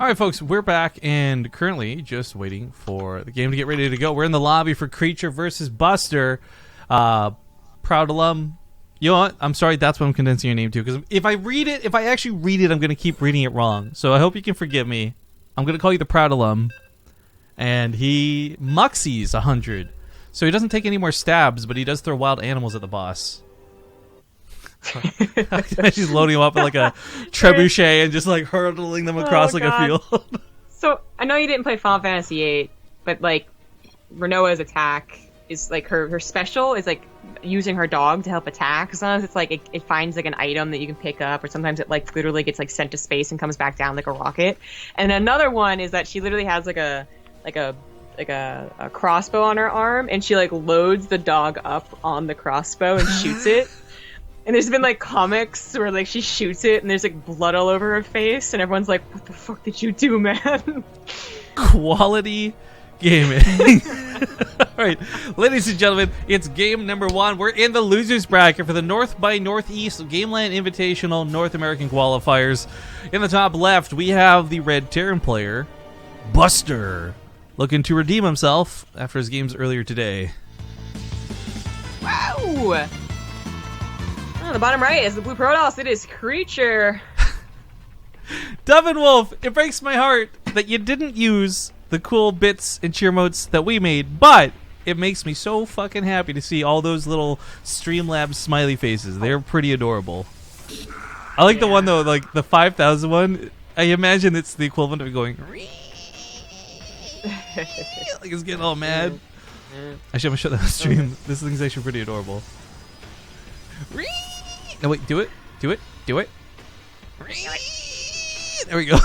Alright folks, we're back and currently just waiting for the game to get ready to go. We're in the lobby for Creature versus Buster. Proud alum. You know what? I'm sorry, that's what I'm condensing your name to, because if I actually read it, I'm going to keep reading it wrong. So I hope you can forgive me. I'm going to call you the Proud alum. And he muxies 100. So he doesn't take any more stabs, but he does throw wild animals at the boss. She's loading him up with like a trebuchet and just like hurtling them across like a field. So I know you didn't play Final Fantasy VIII, but like Renoa's attack is like her special is like using her dog to help attack. Sometimes it's like it finds like an item that you can pick up, or sometimes it like literally gets like sent to space and comes back down like a rocket. And another one is that she literally has like a crossbow on her arm, and she like loads the dog up on the crossbow and shoots it. And there's been like comics where like she shoots it and there's like blood all over her face, and everyone's like, "What the fuck did you do, man?" Quality gaming. Alright, ladies and gentlemen, it's game number 1. We're in the losers bracket for the North by Northeast Gameland Invitational North American Qualifiers. In the top left, we have the Red Terran player, Buster, looking to redeem himself after his games earlier today. Wow! On the bottom right is the blue Protoss. It is Creature. Devin Wolf, it breaks my heart that you didn't use the cool bits and cheer motes that we made, but it makes me so fucking happy to see all those little Streamlabs smiley faces. They're pretty adorable. I like the one though, like the 5,000 one. I imagine it's the equivalent of going like it's getting all mad. Actually, I'm gonna show that on stream. This thing's actually pretty adorable. No, wait, do it. There we go.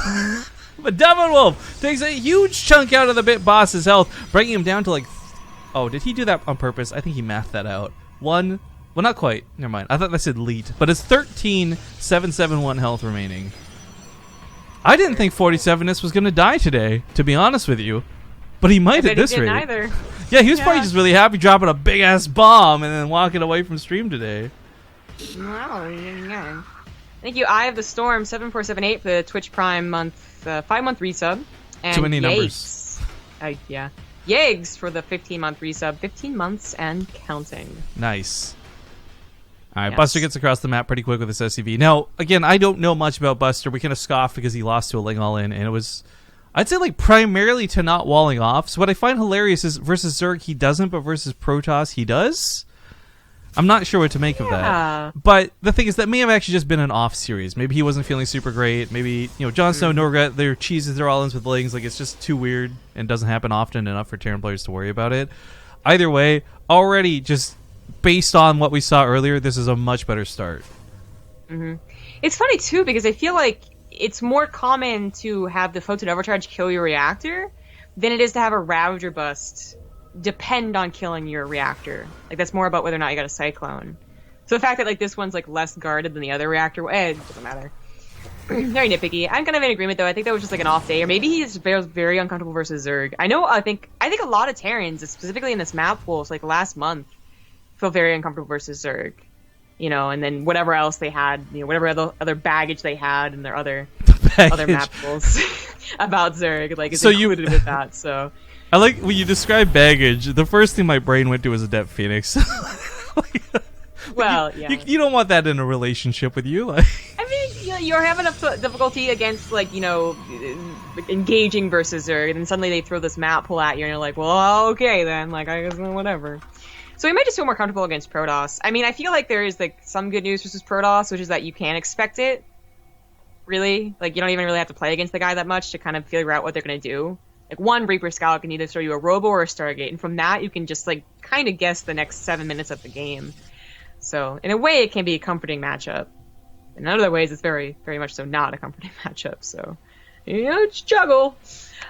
But Devin Wolf takes a huge chunk out of the Bit Boss's health, bringing him down to like... Oh, did he do that on purpose? I think he mathed that out. Well, not quite. Never mind. I thought that said leet. But it's 13,771 health remaining. I didn't think 47ness was going to die today, to be honest with you. But he might at this rate. Either. Yeah, he was probably just really happy dropping a big-ass bomb and then walking away from stream today. Wow, yeah. Thank you, Eye of the Storm 7478 for the Twitch Prime month 5-month resub. And too many numbers. Yeah. Yegs for the 15-month resub, 15 months and counting. Nice. All right, yes. Buster gets across the map pretty quick with his SCV. Now, again, I don't know much about Buster. We kind of scoffed because he lost to a Ling All In, and it was, I'd say, like primarily to not walling off. So what I find hilarious is versus Zerg he doesn't, but versus Protoss he does. I'm not sure what to make of that. But the thing is that may have actually just been an off series. Maybe he wasn't feeling super great. Maybe, you know, Jon Snow, Norgret, their cheeses, they're all ins with Lings. Like, it's just too weird and doesn't happen often enough for Terran players to worry about it. Either way, already just based on what we saw earlier, this is a much better start. Mm-hmm. It's funny, too, because I feel like it's more common to have the Photon Overcharge kill your reactor than it is to have a Ravager bust depend on killing your reactor. Like, that's more about whether or not you got a Cyclone. So the fact that like this one's like less guarded than the other reactor, it doesn't matter. Very nitpicky. I'm kind of in agreement though. I think that was just like an off day, or maybe he just feels very uncomfortable versus Zerg. I think a lot of Terrans, specifically in this map pool, so like last month, feel very uncomfortable versus Zerg. You know, and then whatever else they had, you know, whatever other baggage they had in their other map pools about Zerg, like is so included with that. So I like when you describe baggage. The first thing my brain went to was Adept Phoenix. Well, yeah. You don't want that in a relationship with you. Like, I mean, you're having a difficulty against, like, you know, engaging versus Zerg, and then suddenly they throw this map pull at you, and you're like, well, okay then, like, I guess whatever. So we might just feel more comfortable against Protoss. I mean, I feel like there is like some good news versus Protoss, which is that you can expect it. Really, like you don't even really have to play against the guy that much to kind of figure out what they're gonna do. Like one Reaper Scout can either throw you a Robo or a Stargate, and from that you can just like kind of guess the next 7 minutes of the game. So in a way, it can be a comforting matchup. In other ways, it's very, very much so not a comforting matchup. So, you know, it's juggle.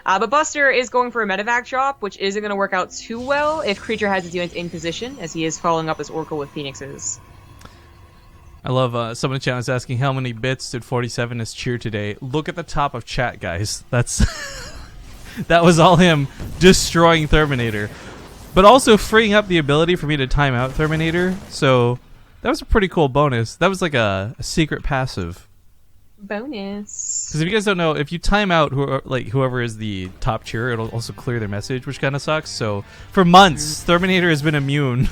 But Buster is going for a medevac drop, which isn't going to work out too well if Creature has his units in position, as he is following up his Oracle with Phoenixes. I love someone in chat is asking how many bits did 47ness cheer today. Look at the top of chat, guys. That's that was all him destroying Terminator. But also freeing up the ability for me to time out Terminator. So that was a pretty cool bonus. That was like a secret passive. Bonus. Because if you guys don't know, if you time out whoever is the top cheer, it'll also clear their message, which kind of sucks. So for months, Terminator has been immune.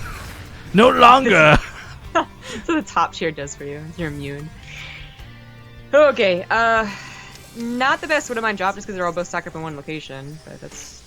No longer. That's what the top cheer does for you. You're immune. Okay. Not the best Widowmine job just because they're all both stuck up in one location, but that's.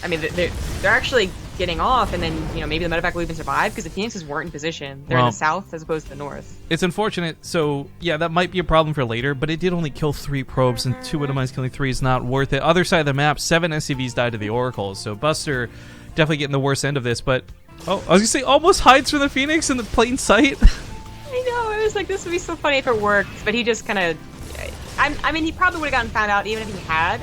I mean, they're actually getting off, and then maybe the medevac will even survive because the Phoenixes weren't in position. They're in the south as opposed to the north. It's unfortunate. So yeah, that might be a problem for later, but it did only kill 3 probes, and 2 Widowmines killing 3 is not worth it. Other side of the map, 7 SCVs died to the Oracles, so Buster definitely getting the worst end of this. But I was gonna say almost hides from the Phoenix in the plain sight. I know. I was like, this would be so funny if it worked, but he just kind of. I mean, he probably would have gotten found out even if he had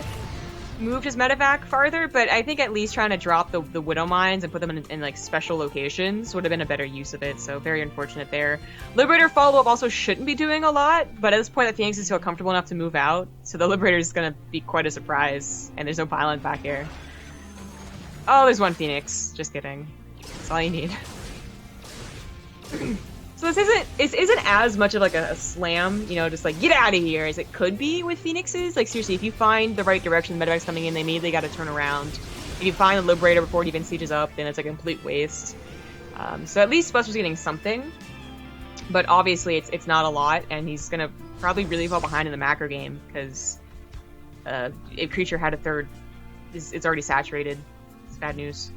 moved his medevac farther, but I think at least trying to drop the Widow Mines and put them in like special locations would have been a better use of it, so very unfortunate there. Liberator follow-up also shouldn't be doing a lot, but at this point the Phoenix is feel comfortable enough to move out, so the Liberator is going to be quite a surprise, and there's no pylon back here. Oh, there's one Phoenix. Just kidding. That's all you need. So this isn't as much of like a slam, just like get out of here as it could be with Phoenixes. Like seriously, if you find the right direction, the medevac's coming in, they immediately got to turn around. If you find the Liberator before it even sieges up, then it's a complete waste. So at least Buster's getting something, but obviously it's not a lot, and he's gonna probably really fall behind in the macro game because if Creature had a third, it's already saturated. It's bad news.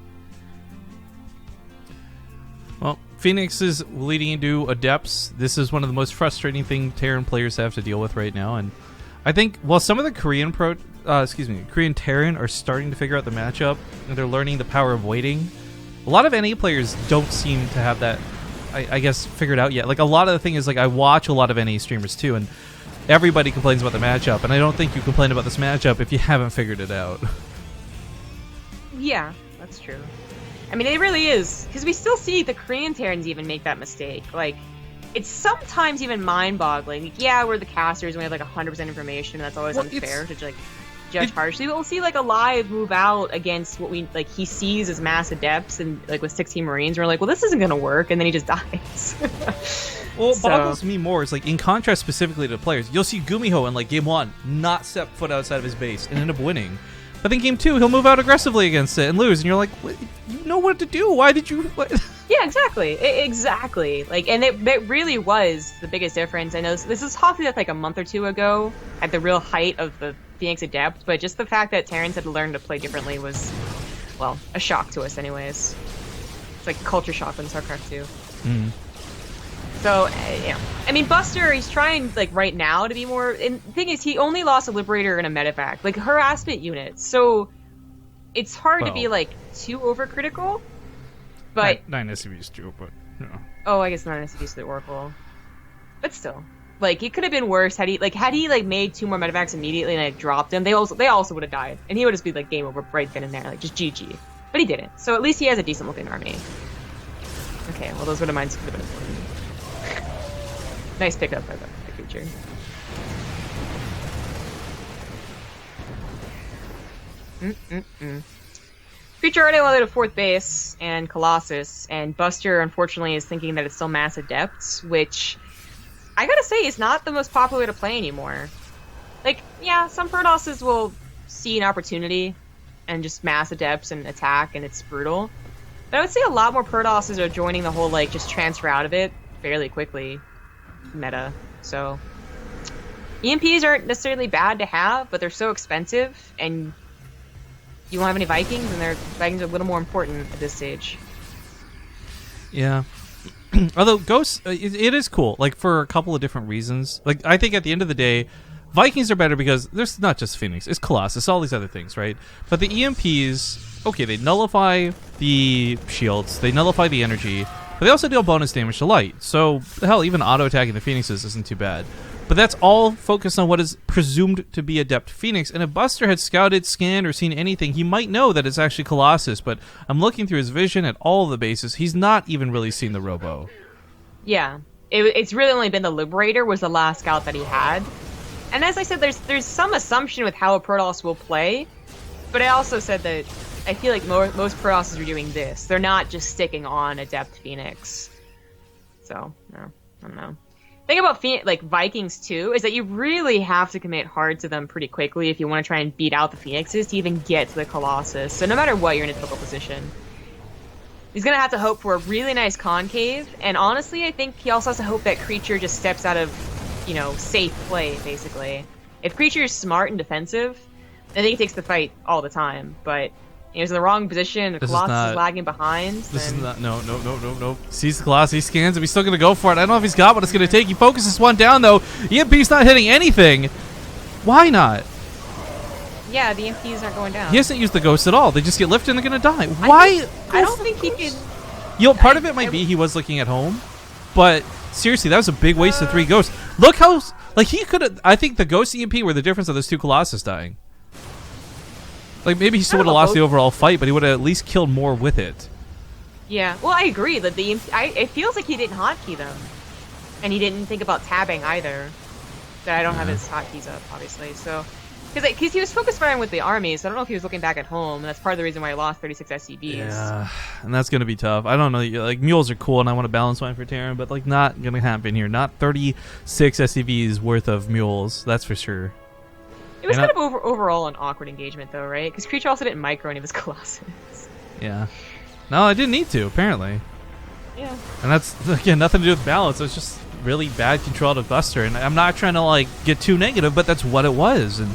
Well, Phoenix is leading into Adepts. This is one of the most frustrating things Terran players have to deal with right now, and I think while some of the Korean Terran are starting to figure out the matchup and they're learning the power of waiting, a lot of NA players don't seem to have that, I guess, figured out yet. Like a lot of the thing is like I watch a lot of NA streamers too, and everybody complains about the matchup, and I don't think you complain about this matchup if you haven't figured it out. Yeah, that's true. I mean, it really is, because we still see the Korean Terrans even make that mistake. Like, it's sometimes even mind-boggling. Like, yeah, we're the casters and we have like 100% information, and that's always unfair to judge harshly. But we'll see like Alive move out against what he sees as mass adepts and like with 16 Marines. We're like, well, this isn't gonna work, and then he just dies. Well, what boggles me more is like in contrast specifically to the players, you'll see Gumiho in like game 1 not step foot outside of his base and end up winning. But then game 2, he'll move out aggressively against it and lose, and you're like, you know what to do. Why did you? What? Yeah, exactly. Exactly. Like, and it really was the biggest difference. I know this is Hoffy like a month or 2 ago at the real height of the Phoenix Adept, but just the fact that Terrans had to learn to play differently was, well, a shock to us anyways. It's like culture shock in StarCraft 2. Mm. So, I mean, Buster, he's trying, like, right now to be more... And the thing is, he only lost a Liberator and a medevac. Like, harassment units. So, it's hard to be, like, too overcritical. But... 9 SCVs too, but... Yeah. Oh, I guess 9 SCVs to the Oracle. But still. Like, it could have been worse had he made 2 more medevacs immediately and, like, dropped them. They also would have died. And he would just be, like, game over right then and there. Like, just GG. But he didn't. So, at least he has a decent-looking army. Okay, well, those would have mines could have been important. Nice pickup by the creature. Creature already loaded to 4th base and Colossus, and Buster unfortunately is thinking that it's still Mass Adepts, which I gotta say is not the most popular way to play anymore. Like, yeah, some Protosses will see an opportunity and just Mass Adepts and attack, and it's brutal. But I would say a lot more Protosses are joining the whole, like, just transfer out of it fairly quickly meta. So EMPs aren't necessarily bad to have, but they're so expensive, and you won't have any Vikings, and Vikings are a little more important at this stage. Yeah. Although Ghosts, it is cool, like for a couple of different reasons. Like I think at the end of the day, Vikings are better because there's not just Phoenix, it's Colossus, all these other things, right? But the EMPs, okay, they nullify the shields, they nullify the energy, but they also deal bonus damage to light. So, hell, even auto-attacking the Phoenixes isn't too bad. But that's all focused on what is presumed to be Adept Phoenix. And if Buster had scouted, scanned, or seen anything, he might know that it's actually Colossus. But I'm looking through his vision at all of the bases. He's not even really seen the Robo. Yeah. It's really only been the Liberator was the last scout that he had. And as I said, there's some assumption with how a Protoss will play. But I also said that I feel like most Protosses are doing this. They're not just sticking on Adept Phoenix. So, no, I don't know. thing about like Vikings too is that you really have to commit hard to them pretty quickly if you want to try and beat out the Phoenixes to even get to the Colossus. So no matter what, you're in a difficult position. He's gonna have to hope for a really nice concave, and honestly, I think he also has to hope that Creature just steps out of, safe play, basically. If Creature is smart and defensive, I think he takes the fight all the time, but he's in the wrong position, the Colossus is lagging behind. This is not, no. Sees the Colossus, he scans him, he's still gonna go for it. I don't know if he's got what it's gonna take. He focuses one down, though. EMP's not hitting anything. Why not? Yeah, the EMPs aren't going down. He hasn't used the ghost at all. They just get lifted and they're gonna die. Why? I don't think he could. Part of it might be he was looking at home, but seriously, that was a big waste of 3 ghosts. Look how, he could have. I think the ghost EMP were the difference of those 2 Colossus dying. Like, maybe he still would have lost the overall fight, but he would have at least killed more with it. Yeah, well, I agree that it feels like he didn't hotkey them, and he didn't think about tabbing either. That I don't have his hotkeys up, obviously, so. Because he was focused firing with the army, so I don't know if he was looking back at home, and that's part of the reason why he lost 36 SCVs. Yeah, and that's going to be tough. I don't know, like, mules are cool, and I want to balance one for Terran, but, like, not going to happen here. Not 36 SCVs worth of mules, that's for sure. It was kind of overall an awkward engagement, though, right? Because Creature also didn't micro any of his Colossus. Yeah. No, I didn't need to, apparently. Yeah. And that's, again, nothing to do with balance. It was just really bad control of Buster, and I'm not trying to, like, get too negative, but that's what it was, and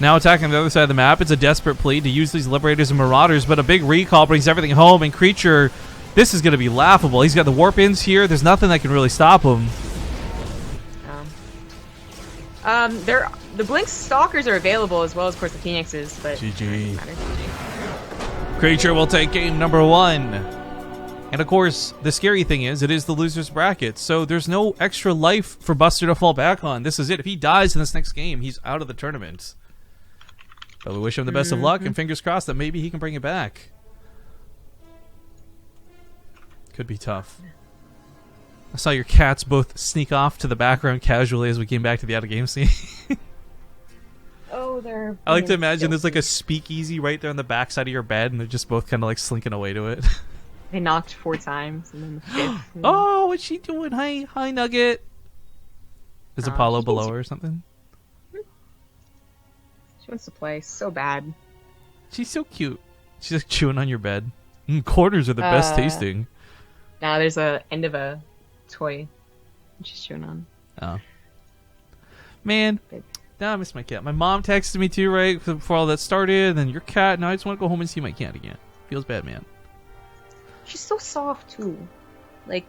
now attacking the other side of the map, it's a desperate plea to use these Liberators and Marauders, but a big recall brings everything home, and Creature, this is going to be laughable. He's got the Warp-Ins here. There's nothing that can really stop him. The Blink Stalkers are available, as well as, of course, the Phoenixes, but... GG. Creature will take game number 1. And, of course, the scary thing is, it is the loser's bracket, so there's no extra life for Buster to fall back on. This is it. If he dies in this next game, he's out of the tournament. But we wish him the best of luck, and fingers crossed that maybe he can bring it back. Could be tough. I saw your cats both sneak off to the background casually as we came back to the out-of-game scene. Oh, they're... I like to imagine there's like a speakeasy right there on the backside of your bed, and they're just both kind of like slinking away to it. They knocked 4 times, and then the 5th. Oh, what's she doing? Hi, Nugget. Is Apollo below her or something? She wants to play so bad. She's so cute. She's like chewing on your bed. Quarters are the best tasting. Nah, there's a end of a toy she's chewing on. Oh. Man. Now I miss my cat. My mom texted me too, right, before all that started, and then your cat. Now I just want to go home and see my cat again. Feels bad, man. She's so soft, too. Like,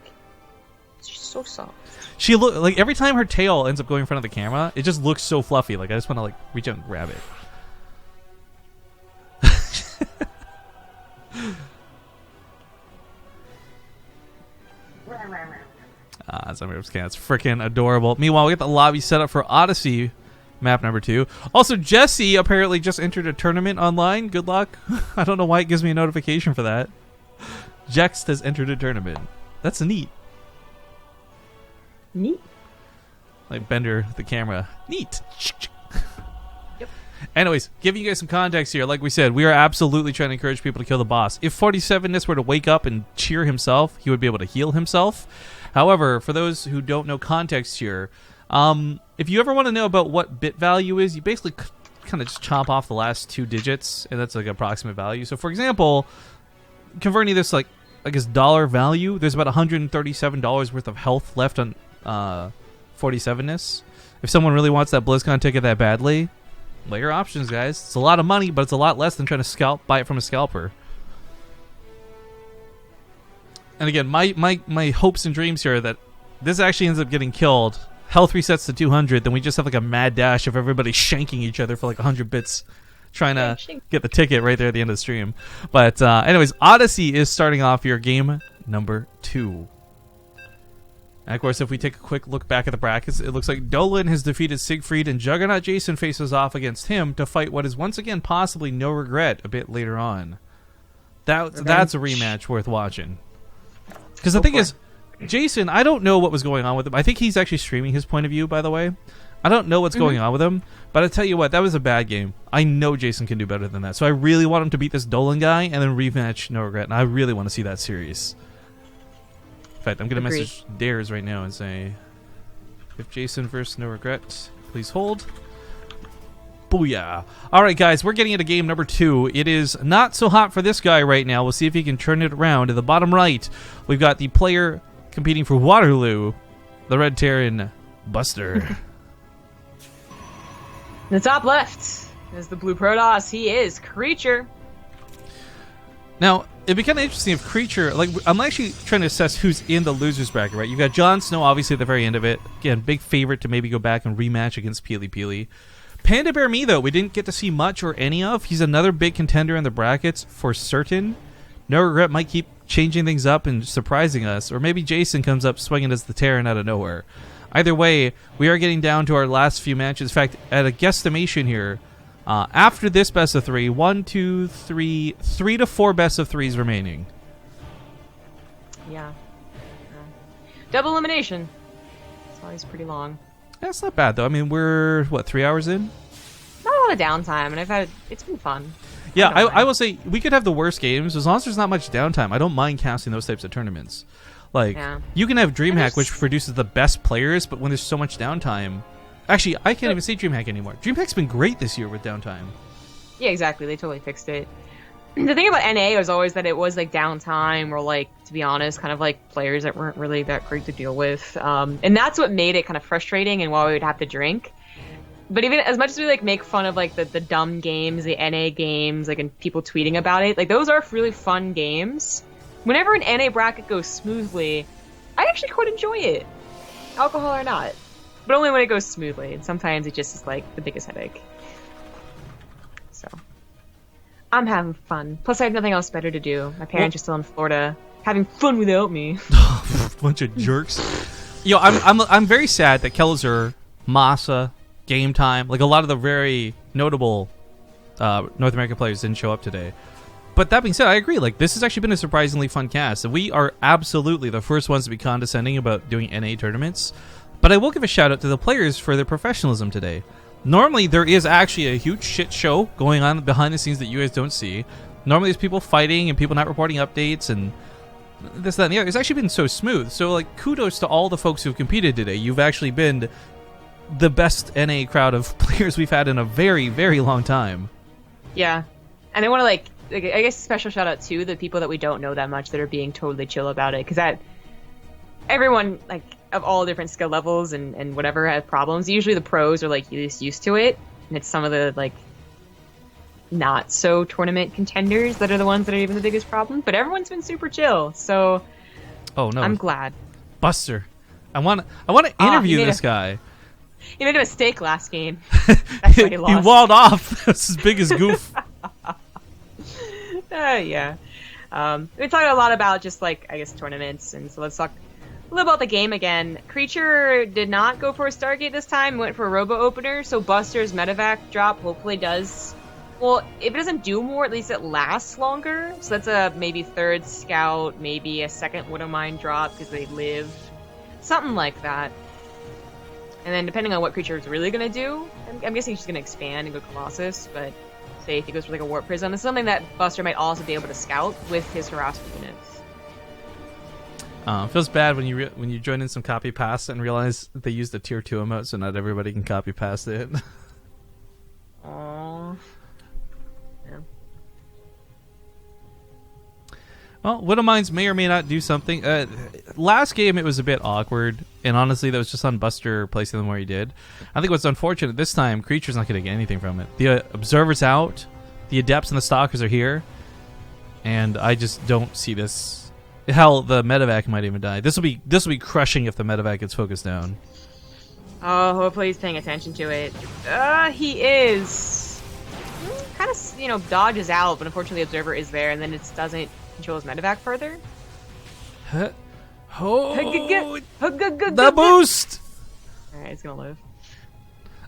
she's so soft. She look like every time her tail ends up going in front of the camera, it just looks so fluffy. Like I just want to like reach out and grab it. Some cats, freaking adorable. Meanwhile, we get the lobby set up for Odyssey, map number 2. Also, Jesse apparently just entered a tournament online. Good luck. I don't know why it gives me a notification for that. Jext has entered a tournament. That's neat. Neat. Like Bender, the camera. Neat. Yep. Anyways, giving you guys some context here. Like we said, we are absolutely trying to encourage people to kill the boss. If 47ness were to wake up and cheer himself, he would be able to heal himself. However, for those who don't know context here, if you ever want to know about what bit value is, you basically kind of just chop off the last 2 digits, and that's like approximate value. So, for example, converting this like I guess dollar value, there's about $137 worth of health left on 47ness. If someone really wants that BlizzCon ticket that badly, lay your options, guys. It's a lot of money, but it's a lot less than trying to buy it from a scalper. And again, my hopes and dreams here are that this actually ends up getting killed. Health resets to 200, then we just have like a mad dash of everybody shanking each other for like 100 bits, trying to get the ticket right there at the end of the stream. But anyways, Odyssey is starting off here, game number 2. And of course, if we take a quick look back at the brackets, it looks like Dolan has defeated Siegfried, and Juggernaut Jason faces off against him to fight what is once again possibly No Regret a bit later on. That's a rematch worth watching. Because the thing is, Jason, I don't know what was going on with him. I think he's actually streaming his point of view, by the way. I don't know what's going on with him, but I tell you what, that was a bad game. I know Jason can do better than that, so I really want him to beat this Dolan guy and then rematch No Regret, and I really want to see that series. In fact, I'm going to message Dares right now and say, If Jason versus No Regret, please hold. Booyah. All right, guys, we're getting into game number 2. It is not so hot for this guy right now. We'll see if he can turn it around. In the bottom right, we've got the player competing for Waterloo, the Red Terran, Buster. In the top left is the blue Protoss. He is Creature. Now, it'd be kind of interesting if Creature, like, I'm actually trying to assess who's in the losers bracket, right? You've got Jon Snow, obviously, at the very end of it. Again, big favorite to maybe go back and rematch against Peely Peely. Panda Bear Me, though, we didn't get to see much or any of. He's another big contender in the brackets for certain. No Regret might keep changing things up and surprising us, or maybe Jason comes up swinging as the Terran out of nowhere. Either way, we are getting down to our last few matches. In fact, at a guesstimation here, after this best of 3, 1, 2, 3, 3 to 4 best of 3s remaining. Yeah. Double elimination. It's always pretty long. That's not bad, though. I mean, we're, what, 3 hours in? Not a lot of downtime, and it's been fun. Yeah, I will say, we could have the worst games as long as there's not much downtime. I don't mind casting those types of tournaments. Like, you can have DreamHack, which produces the best players, but when there's so much downtime... Actually, I can't even say DreamHack anymore. DreamHack's been great this year with downtime. Yeah, exactly. They totally fixed it. The thing about NA was always that it was, like, downtime or, like, to be honest, kind of, like, players that weren't really that great to deal with. And that's what made it kind of frustrating and why we would have to drink. But even as much as we, like, make fun of, like, the dumb games, the NA games, like, and people tweeting about it, like, those are really fun games. Whenever an NA bracket goes smoothly, I actually quite enjoy it. Alcohol or not. But only when it goes smoothly, and sometimes it just is, like, the biggest headache. So, I'm having fun. Plus, I have nothing else better to do. My parents are still in Florida, having fun without me. Bunch of jerks. Yo, I'm very sad that Kelzer, Masa, Game Time, like a lot of the very notable North American players didn't show up today. But that being said, I agree. Like, this has actually been a surprisingly fun cast, and we are absolutely the first ones to be condescending about doing NA tournaments. But I will give a shout out to the players for their professionalism today. Normally, there is actually a huge shit show going on behind the scenes that you guys don't see. Normally, there's people fighting and people not reporting updates and this, that, and the other. It's actually been so smooth. So, like, kudos to all the folks who've competed today. You've actually been the best NA crowd of players we've had in a very, very long time. Yeah. And I want to, like, I guess special shout out to the people that we don't know that much that are being totally chill about it. Because that everyone, like, of all different skill levels and whatever have problems. Usually the pros are, like, used to it. And it's some of the, like, not so tournament contenders that are the ones that are even the biggest problem. But everyone's been super chill. So oh no, I'm glad. Buster, I want to interview this guy. You made a mistake last game. That's why he lost. He walled off. That's his biggest goof. Yeah. We talked a lot about just, like, I guess, tournaments, and so let's talk a little about the game again. Creature did not go for a Stargate this time, went for a Robo Opener, so Buster's medevac drop hopefully does... Well, if it doesn't do more, at least it lasts longer. So that's a maybe third Scout, maybe a second Widowmine drop, because they live. Something like that. And then depending on what Creature is really going to do, I'm guessing she's going to expand and go Colossus, but say if he goes for, like, a Warp Prism, it's something that Buster might also be able to scout with his harassment units. Feels bad when you join in some copy paste and realize they used the tier 2 emote, so not everybody can copy paste it. Aww. Yeah. Well, Widowmines may or may not do something. Last game it was a bit awkward, and honestly that was just on Buster placing them where he did. I think what's unfortunate this time, Creature's not going to get anything from it. The Observer's out, the Adepts and the Stalkers are here, and I just don't see this. Hell, the medevac might even die. This will be crushing if the medevac gets focused down. Oh, hopefully he's paying attention to it. He is. Kind of, dodges out, but unfortunately the Observer is there, and then it doesn't control his medevac further. Oh, the boost! Alright, he's gonna live.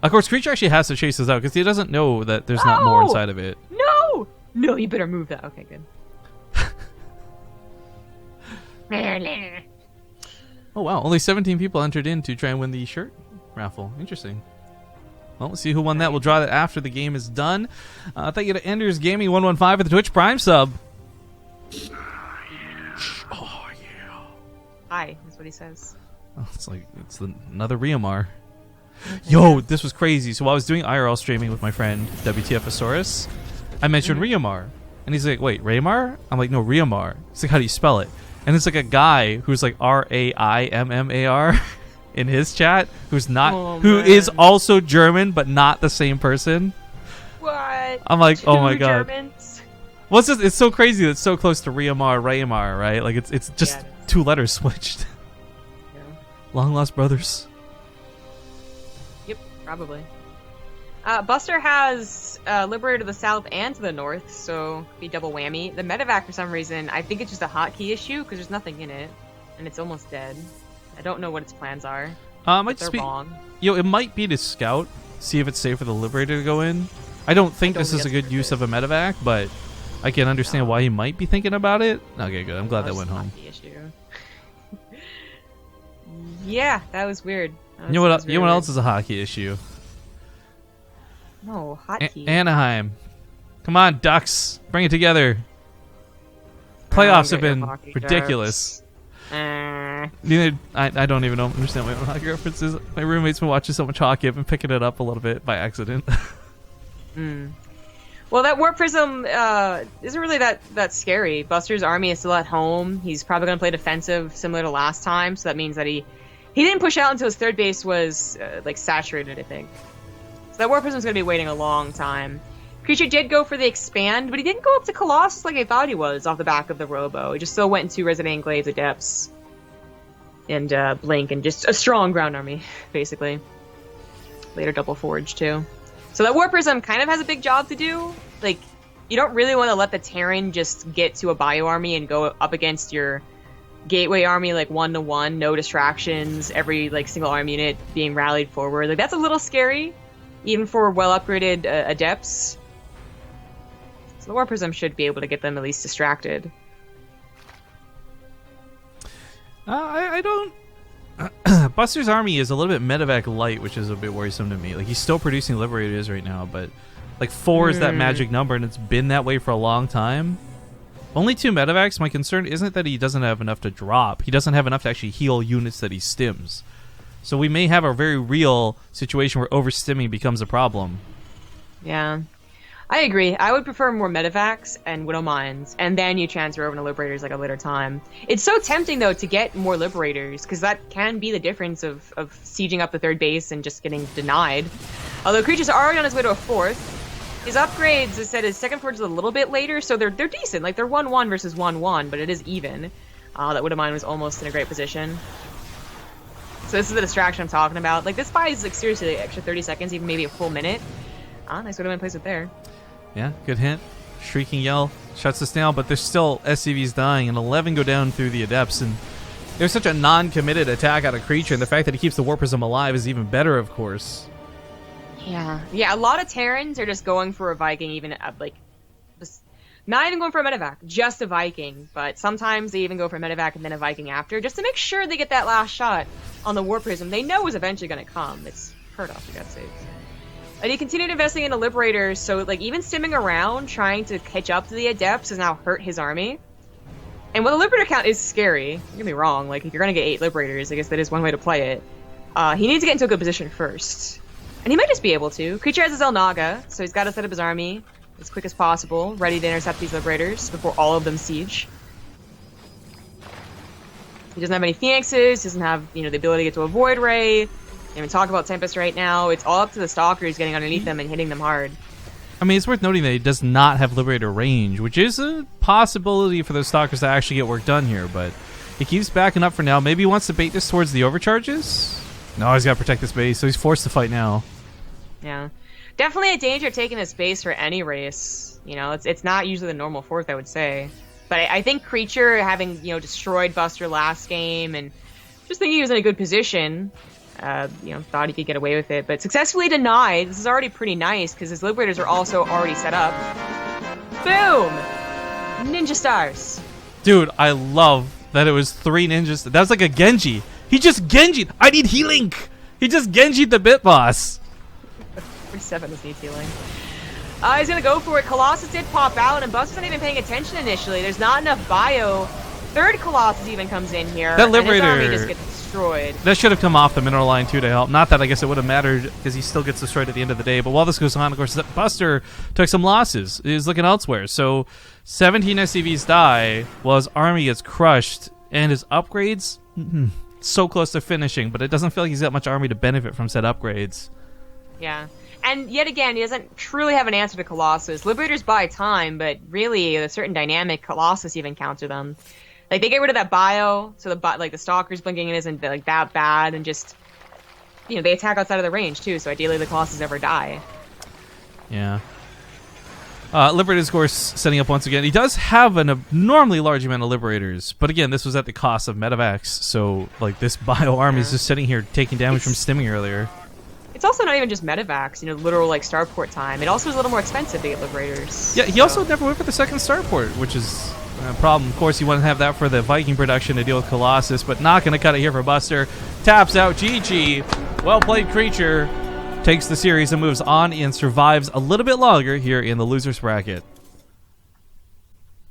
Of course, Creature actually has to chase this out, because he doesn't know that there's not more inside of it. No! No, you better move that. Okay, good. Oh wow, only 17 people entered in to try and win the shirt raffle. Interesting. Well, we'll see who won that. We'll draw that after the game is done. Thank you to Enders Gaming 115 for the Twitch Prime sub. Oh yeah. Hi, that's what he says. Oh, it's another Riomar. Yo, this was crazy. So while I was doing IRL streaming with my friend WTFosaurus, I mentioned Riomar, and he's like, "Wait, Raymar?" I'm like, "No, Riomar." He's like, "How do you spell it?" And it's like a guy who's like Raimmar in his chat, who's not, who is also German but not the same person. What? I'm like, Two oh my god. Germans? Well, it's so crazy that it's so close to Riomar, Raymar, right? Like it's just two letters switched. Yeah. Long lost brothers. Yep, probably. Buster has Liberator to the south and to the north, so could be double whammy. The medevac, for some reason, I think it's just a hotkey issue because there's nothing in it, and it's almost dead. I don't know what its plans are. They're wrong. Yo, it might be to scout, see if it's safe for the Liberator to go in. I don't think this is a good use of a medevac, but I can understand why he might be thinking about it. Okay, good. I'm glad that went home. Issue. Yeah, that was weird. You know what else is a hockey issue? No, hotkey. Anaheim. Come on, Ducks. Bring it together. Playoffs have been ridiculous. I don't even understand my own hockey references. My roommate's been watching so much hockey, I've been picking it up a little bit by accident. Well, that Warp Prism isn't really that scary. Buster's army is still at home. He's probably going to play defensive, similar to last time, so that means that he didn't push out until his third base was saturated, I think. So that Warp Prism's going to be waiting a long time. Creature did go for the expand, but he didn't go up to Colossus like I thought he was off the back of the Robo. He just still went into Resident Glades of Depths and Blink, and just a strong ground army, basically. Later double Forge, too. So that Warp Prism kind of has a big job to do. Like, you don't really want to let the Terran just get to a Bio army and go up against your Gateway army, like, 1-to-1, no distractions, every, single arm unit being rallied forward. Like, that's a little scary, even for well-upgraded Adepts. So the Warp Prism should be able to get them at least distracted. I don't... Buster's army is a little bit medevac light, which is a bit worrisome to me. Like, he's still producing Liberators right now, but 4 is that magic number, and it's been that way for a long time. Only 2 medevacs. My concern isn't that he doesn't have enough to drop. He doesn't have enough to actually heal units that he stims. So we may have a very real situation where overstimming becomes a problem. Yeah. I agree. I would prefer more medevacs and Widow Mines, and then you transfer over to Liberators a later time. It's so tempting, though, to get more Liberators, because that can be the difference of sieging up the third base and just getting denied. Although Creature's already on his way to a 4th. His upgrades, as I said, his second Forge is a little bit later, so they're decent. They're 1-1 versus 1-1, but it is even. That Widow Mine was almost in a great position. So this is the distraction I'm talking about. This buys, seriously, extra 30 seconds, even maybe a full minute. Nice Widow Mine plays it there. Yeah, good hint. Shrieking Yell shuts us down, but there's still SCVs dying, and 11 go down through the Adepts, and there's such a non-committed attack out of Creature, and the fact that he keeps the Warp Prism alive is even better, of course. Yeah, a lot of Terrans are just going for a Viking, even, not even going for a medevac, just a Viking, but sometimes they even go for a medevac and then a Viking after, just to make sure they get that last shot on the Warp Prism they know is eventually going to come. It's heard of, for God's sake. And he continued investing in the Liberators, so even stimming around, trying to catch up to the Adepts has now hurt his army. And while the Liberator count is scary, don't get me wrong, if you're gonna get 8 Liberators, I guess that is one way to play it. He needs to get into a good position first. And he might just be able to. Creature has his Elnaga, so he's gotta set up his army as quick as possible, ready to intercept these Liberators before all of them siege. He doesn't have any Phoenixes, doesn't have, the ability to get to a Void Ray. Can't even talk about Tempest right now. It's all up to the Stalkers getting underneath them and hitting them hard. I mean, it's worth noting that he does not have Liberator range, which is a possibility for the Stalkers to actually get work done here, but he keeps backing up for now. Maybe he wants to bait this towards the overcharges? No, he's got to protect this base, so he's forced to fight now. Yeah. Definitely a danger taking this base for any race. It's not usually the normal 4th, I would say. But I think Creature, having, destroyed Buster last game and just thinking he was in a good position, thought he could get away with it, but successfully denied. This is already pretty nice, because his Liberators are also already set up. Boom! Ninja Stars. Dude, I love that it was 3 ninjas. That was like a Genji. He just Genji'd. I need healing! He just Genji'd the Bit Boss. 47 is needs healing. He's gonna go for it. Colossus did pop out, and Buster's not even paying attention initially. There's not enough bio. 3rd Colossus even comes in here. That Liberator... And his army just gets destroyed. That should have come off the mineral line too to help. Not that I guess it would have mattered because he still gets destroyed at the end of the day. But while this goes on, of course, Buster took some losses. He's looking elsewhere. So 17 SCVs die while his army gets crushed, and his upgrades so close to finishing. But it doesn't feel like he's got much army to benefit from said upgrades. Yeah. And yet again, he doesn't truly have an answer to Colossus. Liberators buy time, but really, a certain dynamic Colossus even counter them. Like, they get rid of that bio, so the Stalker's blinking isn't like that bad, and just, they attack outside of the range too. So ideally, the Colossus never die. Yeah. Liberators, of course, setting up once again. He does have an abnormally large amount of Liberators, but again, this was at the cost of Medivacs. So, like, this bio army is just sitting here taking damage from stimming earlier. It's also not even just Medivacs, literal, starport time. It also is a little more expensive to get Liberators. Yeah, he also never went for the second starport, which is a problem. Of course, you want to have that for the Viking production to deal with Colossus, but not going to cut it here for Buster. Taps out GG. Well-played creature. Takes the series and moves on and survives a little bit longer here in the loser's bracket.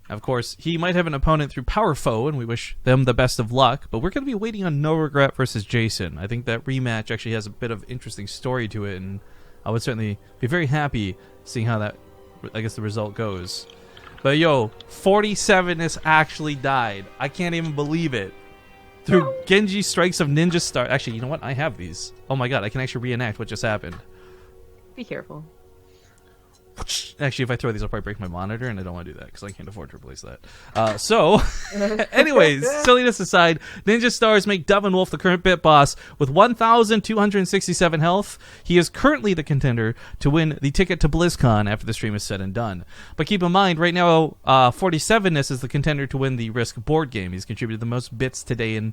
Of course, he might have an opponent through Power Foe, and we wish them the best of luck, but we're going to be waiting on No Regret versus Jason. I think that rematch actually has a bit of interesting story to it, and I would certainly be very happy seeing how that, I guess, the result goes. But yo, 47ness actually died. I can't even believe it. Through Genji Strikes of Ninja Star. Actually, you know what? I have these. Oh my god, I can actually reenact what just happened. Be careful. Actually, if I throw these, I'll probably break my monitor, and I don't want to do that because I can't afford to replace that. So, anyways, silliness aside, Ninja Stars make Devin Wolf the current bit boss with 1,267 health. He is currently the contender to win the ticket to BlizzCon after the stream is said and done. But keep in mind, right now, 47ness is the contender to win the Risk board game. He's contributed the most bits today, and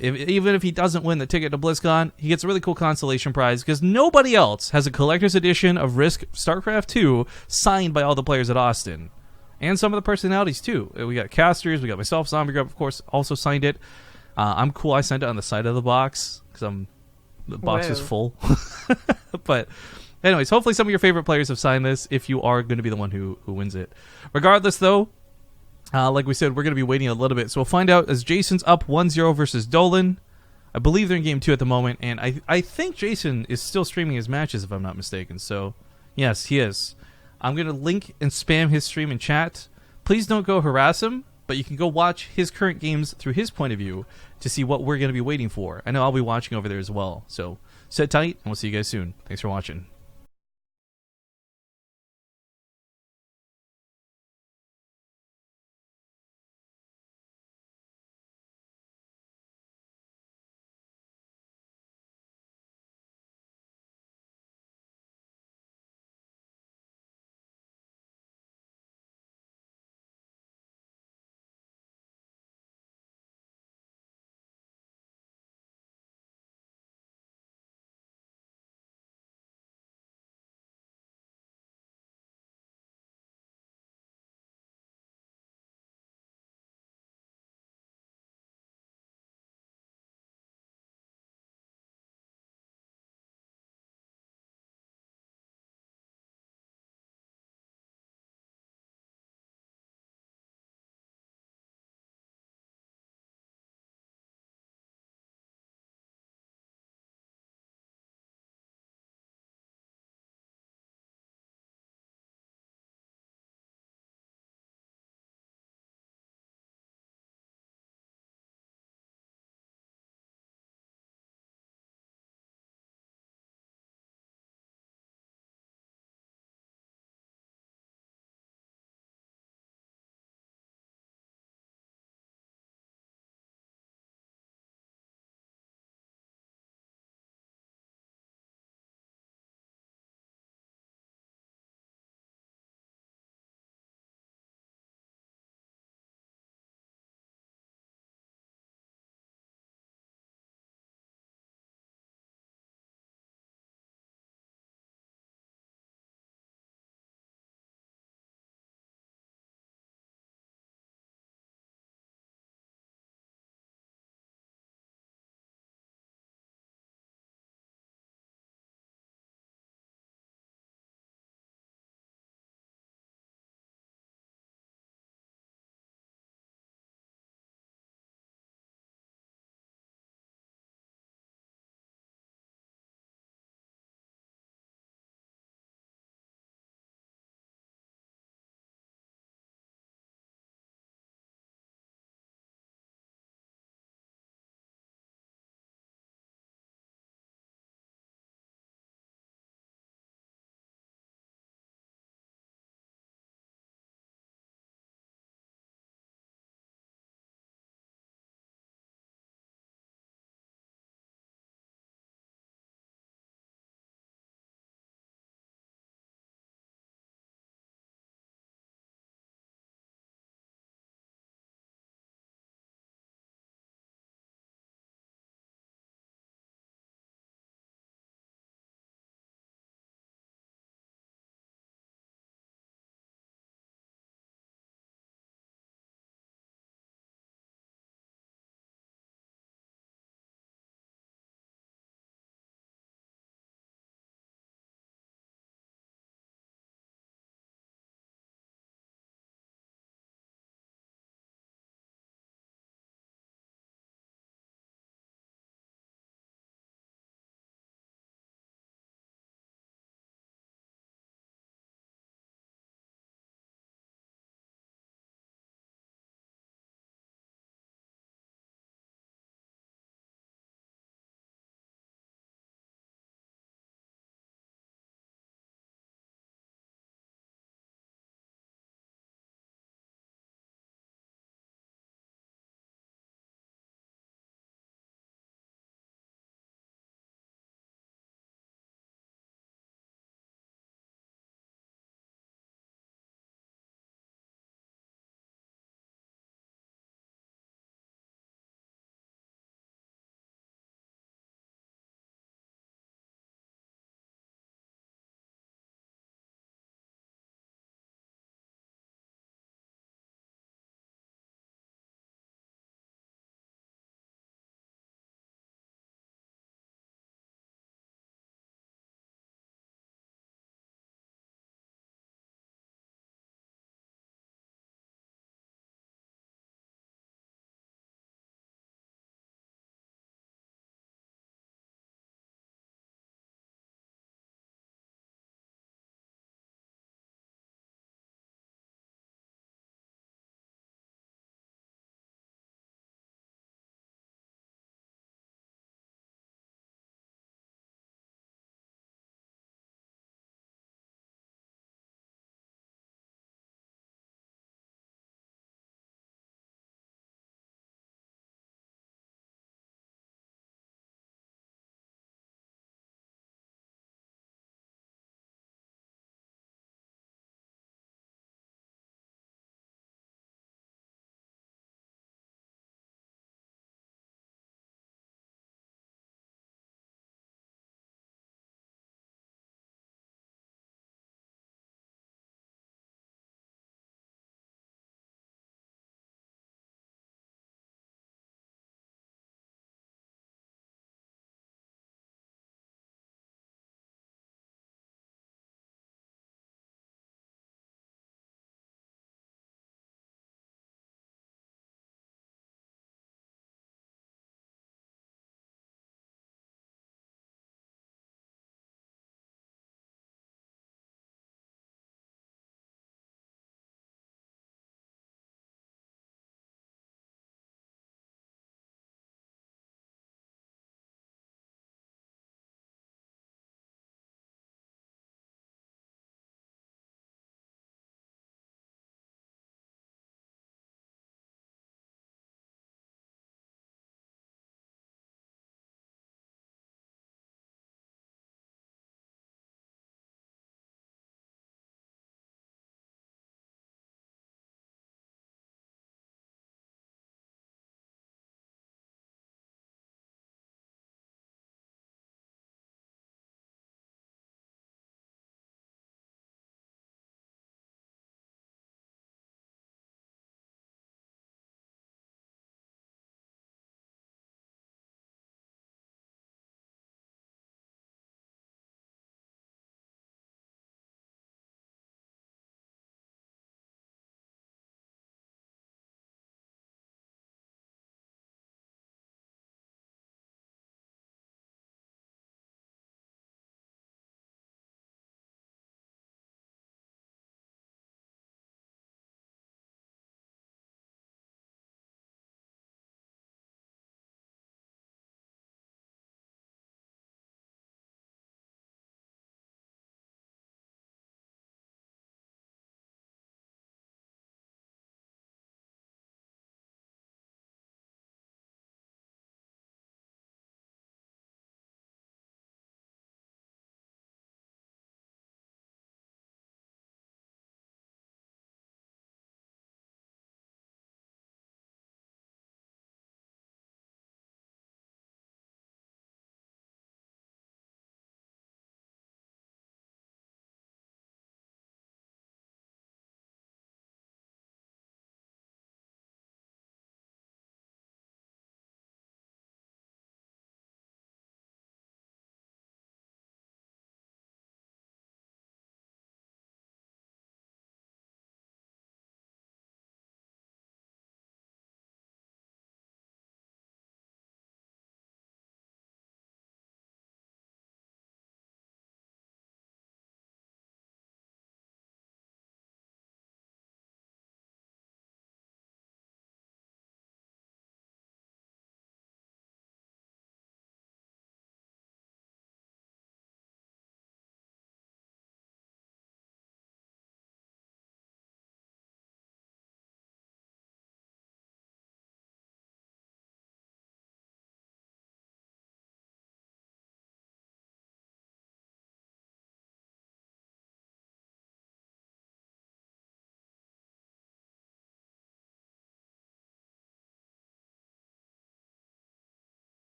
even if he doesn't win the ticket to BlizzCon, he gets a really cool consolation prize because nobody else has a collector's edition of Risk StarCraft 2 signed by all the players at Austin. And some of the personalities, too. We got casters, we got myself, Zombie Grub, of course, also signed it. I'm cool, I signed it on the side of the box because the box is full. But anyways, hopefully some of your favorite players have signed this if you are going to be the one who wins it. Regardless, though, like we said, we're going to be waiting a little bit. So we'll find out as Jason's up 1-0 versus Dolan. I believe they're in game 2 at the moment. And I think Jason is still streaming his matches, if I'm not mistaken. So, yes, he is. I'm going to link and spam his stream in chat. Please don't go harass him, but you can go watch his current games through his point of view to see what we're going to be waiting for. I know I'll be watching over there as well. So, sit tight, and we'll see you guys soon. Thanks for watching.